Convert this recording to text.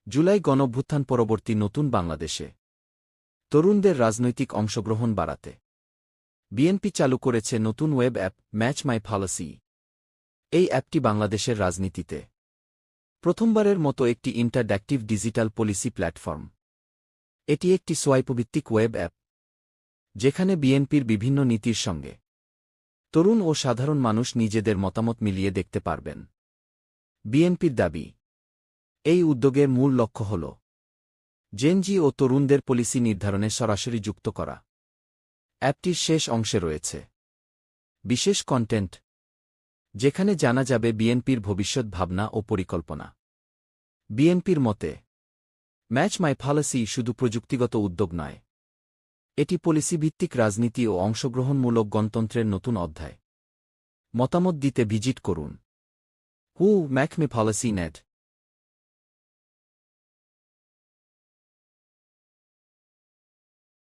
জুলাই গণঅভ্যুত্থান পরবর্তী নতুন বাংলাদেশে তরুণদের রাজনৈতিক অংশগ্রহণ বাড়াতে বিএনপি চালু করেছে নতুন ওয়েব অ্যাপ ম্যাচ মাই পলিসি। এই অ্যাপটি বাংলাদেশের রাজনীতিতে প্রথমবারের মতো একটি ইন্টারঅ্যাক্টিভ ডিজিটাল পলিসি প্ল্যাটফর্ম। এটি একটি সোয়াইপভিত্তিক ওয়েব অ্যাপ যেখানে বিএনপির বিভিন্ন নীতির সঙ্গে তরুণ ও সাধারণ মানুষ নিজেদের মতামত মিলিয়ে দেখতে পারবেন। বিএনপির দাবি, এই উদ্যোগের মূল লক্ষ্য হল জেনজি ও তরুণদের পলিসি নির্ধারণে সরাসরি যুক্ত করা। অ্যাপটির শেষ অংশে রয়েছে বিশেষ কন্টেন্ট, যেখানে জানা যাবে বিএনপির ভবিষ্যৎ ভাবনা ও পরিকল্পনা। বিএনপির মতে ম্যাচ মাই পলিসি শুধু প্রযুক্তিগত উদ্যোগ নয়, এটি পলিসিভিত্তিক রাজনীতি ও অংশগ্রহণমূলক গণতন্ত্রের নতুন অধ্যায়। মতামত দিতে ভিজিট করুন who-make-me-policy.net।